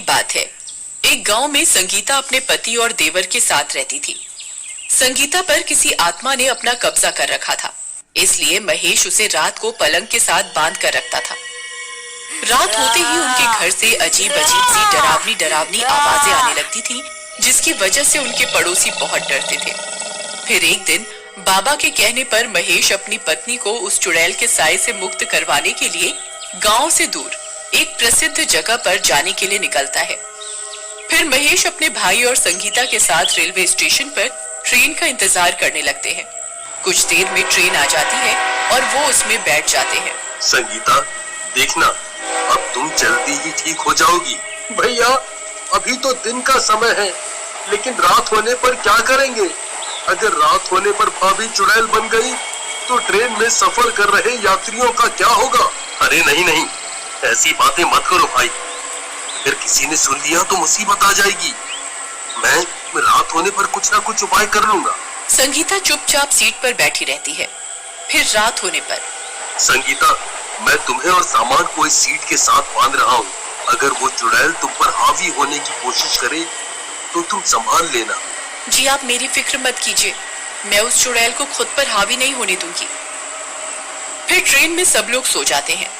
बात है। एक गांव में संगीता अपने पति और देवर के साथ रहती थी। संगीता पर किसी आत्मा ने अपना कब्जा कर रखा था, इसलिए महेश उसे रात को पलंग के साथ बांध कर रखता था। रात होते ही उनके घर से अजीब अजीब सी डरावनी डरावनी आवाजें आने लगती थी, जिसकी वजह से उनके पड़ोसी बहुत डरते थे। फिर एक दिन बाबा के कहने पर महेश अपनी पत्नी को उस चुड़ैल के साए से मुक्त करवाने के लिए गांव से दूर एक प्रसिद्ध जगह पर जाने के लिए निकलता है। फिर महेश अपने भाई और संगीता के साथ रेलवे स्टेशन पर ट्रेन का इंतजार करने लगते हैं। कुछ देर में ट्रेन आ जाती है और वो उसमें बैठ जाते हैं। संगीता, देखना, अब तुम जल्दी ही ठीक हो जाओगी। भैया, अभी तो दिन का समय है, लेकिन रात होने पर क्या करेंगे? अगर रात होने पर भाभी चुड़ैल बन गई तो ट्रेन में सफर कर रहे यात्रियों का क्या होगा? अरे नहीं नहीं, ऐसी बातें मत करो भाई। अगर किसी ने सुन लिया तो मुसीबत आ जाएगी। मैं रात होने पर कुछ ना कुछ उपाय कर लूंगा। संगीता चुपचाप सीट पर बैठी रहती है। फिर रात होने पर संगीता, मैं तुम्हें और सामान को इस सीट के साथ बांध रहा हूँ। अगर वो चुड़ैल तुम पर हावी होने की कोशिश करे तो तुम संभाल लेना। जी आप मेरी फिक्र मत कीजिए, मैं उस चुड़ैल को खुद पर हावी नहीं होने दूंगी। फिर ट्रेन में सब लोग सो जाते हैं।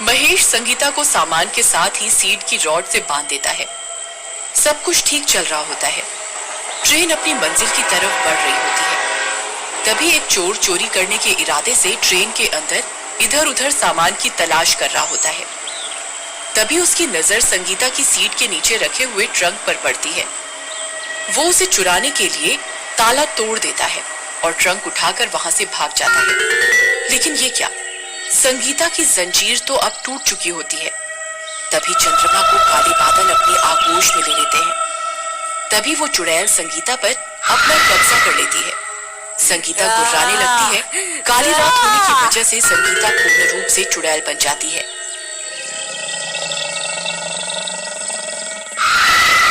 महेश संगीता को सामान के साथ ही सीट की रॉड से बांध देता है। सब कुछ ठीक चल रहा होता है। ट्रेन अपनी मंजिल की तरफ बढ़ रही होती है। तभी एक चोर चोरी करने के इरादे से ट्रेन के अंदर इधर उधर सामान की तलाश कर रहा होता है। तभी उसकी नजर संगीता की सीट के नीचे रखे हुए ट्रंक पर पड़ती है। वो उसे चुराने के लिए ताला तोड़ देता है और ट्रंक उठाकर वहां से भाग जाता है। लेकिन ये क्या, संगीता की जंजीर तो अब टूट चुकी होती है। तभी चंद्रमा को काले बादल अपनी आगोश में ले लेते हैं। तभी वो चुड़ैल संगीता पर अपना कब्जा कर लेती है। संगीता गुर्राने लगती है। काली रात होने की वजह से संगीता पूर्ण रूप से चुड़ैल बन जाती है।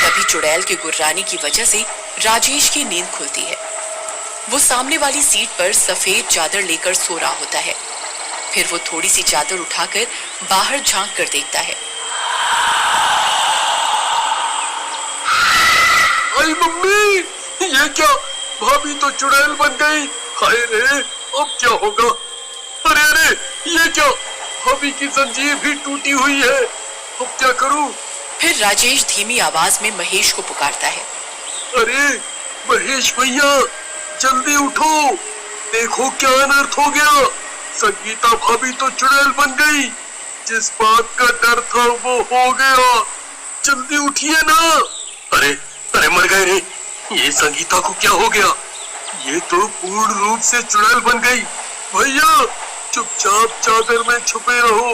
तभी चुड़ैल के गुर्राने की वजह से राजेश की नींद खुलती है। वो सामने वाली सीट पर सफेद चादर लेकर सो रहा होता है। फिर वो थोड़ी सी चादर उठाकर बाहर झांक कर देखता है। अरे मम्मी, ये क्या? भाभी तो चुड़ैल बन गई। हाय रे, अब क्या होगा? अरे अरे, ये क्या? भाभी की जंजीर भी टूटी हुई है। अब क्या करूं? फिर राजेश धीमी आवाज में महेश को पुकारता है। अरे महेश भैया, जल्दी उठो, देखो क्या अनर्थ हो गया। संगीता भाभी तो चुड़ैल बन गई। जिस बात का डर था वो हो गया। जल्दी उठिए ना। अरे अरे, मर गए रे। ये संगीता को क्या हो गया? ये तो पूर्ण रूप से चुड़ैल बन गई। भैया, चुपचाप चादर में छुपे रहो।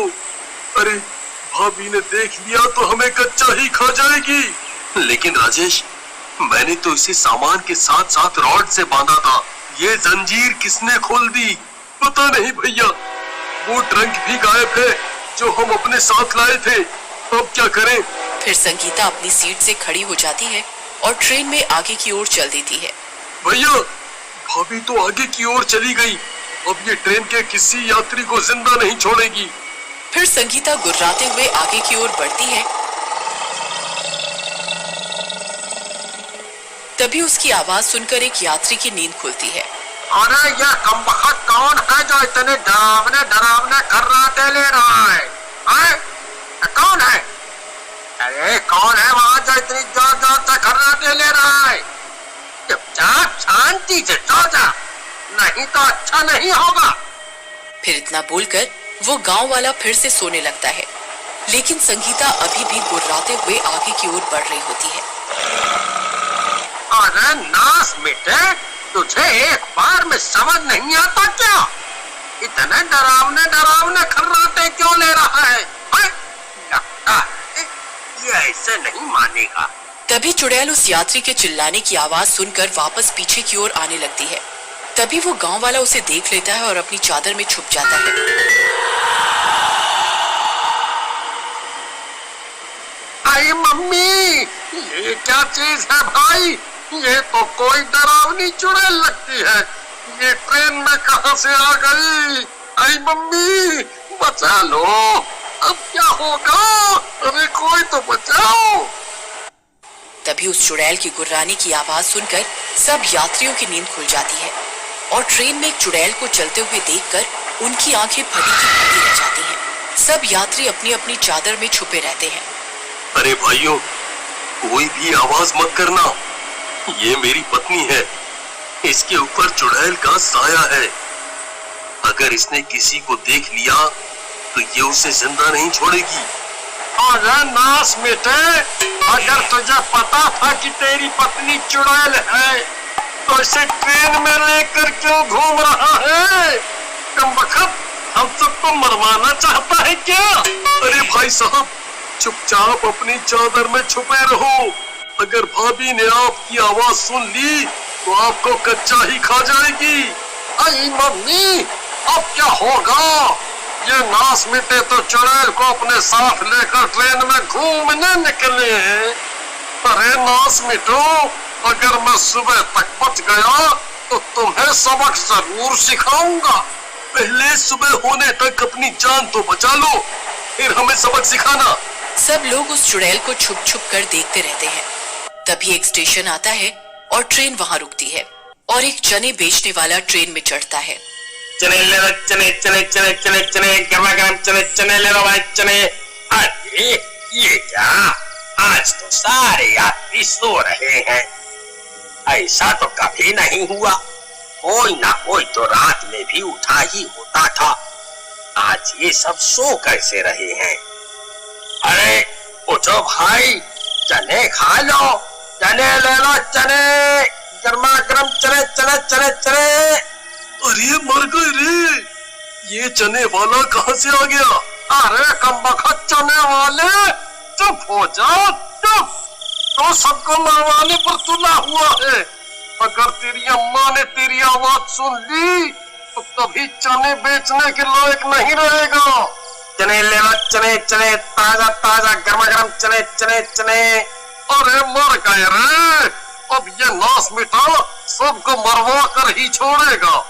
अरे भाभी ने देख लिया तो हमें कच्चा ही खा जाएगी। लेकिन राजेश, मैंने तो इसे सामान के साथ साथ रॉड से बांधा था। ये जंजीर किसने खोल दी? पता नहीं भैया। वो ट्रंक भी गायब है जो हम अपने साथ लाए थे। अब क्या करें? फिर संगीता अपनी सीट से खड़ी हो जाती है और ट्रेन में आगे की ओर चल देती है। भैया, भाभी तो आगे की ओर चली गई। अब ये ट्रेन के किसी यात्री को जिंदा नहीं छोड़ेगी। फिर संगीता गुर्राते हुए आगे की ओर बढ़ती है। तभी उसकी आवाज सुनकर एक यात्री की नींद खुलती है। अरे यह कमबख्त कौन है जो इतने डरावने डरावने खर्राटे ले रहा है? कौन है? अरे कौन है वहाँ जो इतनी जोर जोर से खर्राटे ले रहा है? चुपचाप शांति से सो जा, नहीं तो अच्छा नहीं होगा। फिर इतना बोलकर वो गांव वाला फिर से सोने लगता है। लेकिन संगीता अभी भी गुर्राते हुए आगे की ओर बढ़ रही होती है। अरे नास मिटे, तुझे एक बार में समझ नहीं आता क्या? इतने डरावने डरावने खर्राटे क्यों ले रहा है? लगता है ये ऐसे नहीं मानेगा। तभी चुड़ैल उस यात्री के चिल्लाने की आवाज सुनकर वापस पीछे की ओर आने लगती है। तभी वो गांव वाला उसे देख लेता है और अपनी चादर में छुप जाता है। अरे मम्मी, ये क्या चीज है भाई? ये तो कोई डरावनी चुड़ैल लगती है। ये ट्रेन में कहां से आ गई? अरे मम्मी, बचा लो, अब क्या होगा? अरे कोई तो बचाओ। तभी उस चुड़ैल की गुर्राने की आवाज सुनकर सब यात्रियों की नींद खुल जाती है और ट्रेन में एक चुड़ैल को चलते हुए देखकर उनकी आंखें फटी की फटी रह जाती हैं। सब यात्री अपनी अपनी चादर में छुपे रहते हैं। अरे भाइयों, कोई भी आवाज मत करना, ये मेरी पत्नी है, इसके ऊपर चुड़ैल का साया है। अगर इसने किसी को देख लिया तो ये उसे जिंदा नहीं छोड़ेगी। अरे नास बेटे, अगर तुझे पता था कि तेरी पत्नी चुड़ैल है तो इसे ट्रेन में लेकर क्यों घूम रहा है? कमबख्त, हम सबको मरवाना चाहता है क्या? अरे भाई साहब, चुपचाप अपनी चादर में छुपे रहो। अगर भाभी ने आपकी आवाज सुन ली तो आपको कच्चा ही खा जाएगी। अरे मम्मी, अब क्या होगा? ये नास मिटे तो चुड़ैल को अपने साथ लेकर ट्रेन में घूमने निकले हैं। अरे नास मिटो, अगर मैं सुबह तक बच गया तो तुम्हें सबक जरूर सिखाऊंगा। पहले सुबह होने तक अपनी जान तो बचा लो, फिर हमें सबक सिखाना। सब लोग उस चुड़ैल को छुप छुप कर देखते रहते हैं। तभी एक स्टेशन आता है और ट्रेन वहां रुकती है और एक चने बेचने वाला ट्रेन में चढ़ता है। चने ले लो, चने चने चने चने चने, गरमा गरम चने चने ले लो भाई चने। अरे ये क्या, आज तो सारे यात्री सो रहे हैं। ऐसा तो कभी नहीं हुआ, कोई ना कोई तो रात में भी उठा ही होता था। आज ये सब सो कैसे रहे हैं? अरे उठो भाई, चने खा लो, चने ले लो, चने गर्मा गर्म चने चने चने चने। अरे मर गए रे, ये चने वाला कहाँ से आ गया? अरे कमबख्त चने वाले, चुप हो जा, चुप। तो सबको मरवाने पर तुला हुआ है। अगर तेरी अम्मा ने तेरी आवाज सुन ली तो कभी चने बेचने के लायक नहीं रहेगा। चने ले लो, चने चने ताजा ताजा गर्मा गर्म चने चने चने। अरे मर गए रे, अब ये नास मिटा सबको मरवा कर ही छोड़ेगा।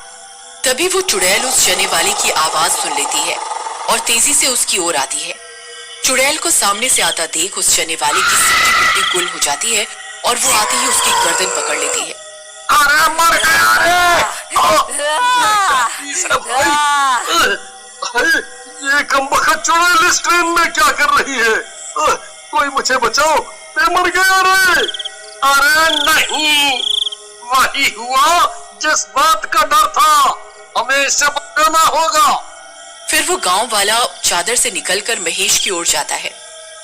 तभी वो चुड़ैल उस चने वाले की आवाज सुन लेती है और तेजी से उसकी ओर आती है। चुड़ैल को सामने से आता देख उस चने वाले की सिट्टी पिट्टी गुल हो जाती है और वो आते ही उसकी गर्दन पकड़ लेती है। अरे मर गया रे! ये कमबख्त चुड़ैल इस ट्रेन में क्या कर रही है? कोई मुझे बचाओ, मैं मर गया रे। अरे नहीं, वही हुआ जिस बात का डर था, हमें इससे बचाना होगा। फिर वो गांव वाला चादर से निकलकर महेश की ओर जाता है।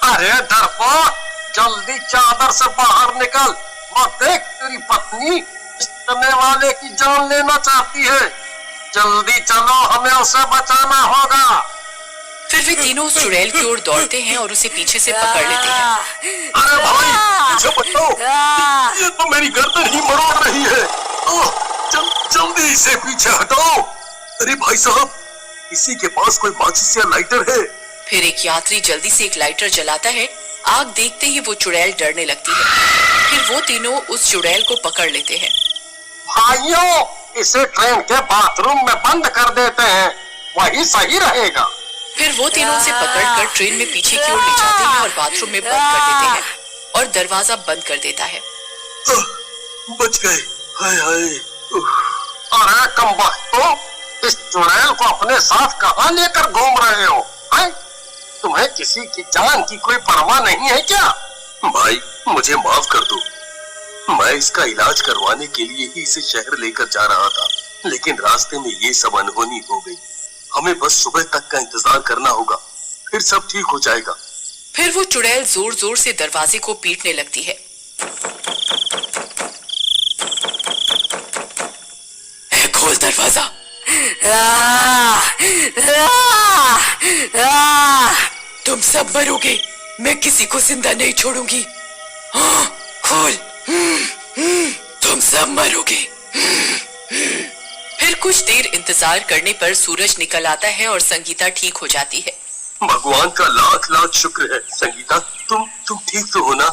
अरे डरपोक, जल्दी चादर से बाहर निकल, मत देख तेरी पत्नी इस चने वाले की जान लेना चाहती है। जल्दी चलो, हमें उसे बचाना होगा। फिर वे तीनों उस चुड़ैल की ओर दौड़ते हैं और उसे पीछे से पकड़ लेते हैं। अरे भाई, मुझे बचाओ, ये तो मेरी गर्दन ही मरोड़ रही है। जल्दी इसे पीछे हटाओ। अरे भाई साहब, किसी के पास कोई माचिस या लाइटर है? फिर एक यात्री जल्दी से एक लाइटर जलाता है। आग देखते ही वो चुड़ैल डरने लगती है। फिर वो तीनों उस चुड़ैल को पकड़ लेते हैं। भाइयों, इसे ट्रेन के बाथरूम में बंद कर देते हैं, वही सही रहेगा। फिर वो तीनों उसे पकड़कर ट्रेन में पीछे की ओर ले जाते हैं और बाथरूम में बंद कर देते हैं और दरवाजा बंद कर देता है। बच गए, हाय हाय। अरे कमबख्तो, इस चुड़ैल को अपने साथ कहाँ लेकर घूम रहे हो? हैं? तुम्हें किसी की जान की कोई परवाह नहीं है क्या? भाई, मुझे माफ कर दो, मैं इसका इलाज करवाने के लिए ही इसे शहर लेकर जा रहा था, लेकिन रास्ते में ये सब अनहोनी हो गई। हमें बस सुबह तक का इंतजार करना होगा, फिर सब ठीक हो जाएगा। फिर वो चुड़ैल जोर जोर से दरवाजे को पीटने लगती है। खोल दरवाजा। तुम सब मरोगे, मैं किसी को जिंदा नहीं छोड़ूंगी। खोल, तुम सब मरोगे। फिर कुछ देर इंतजार करने पर सूरज निकल आता है और संगीता ठीक हो जाती है। भगवान का लाख लाख शुक्र है। संगीता, तुम ठीक तो हो ना?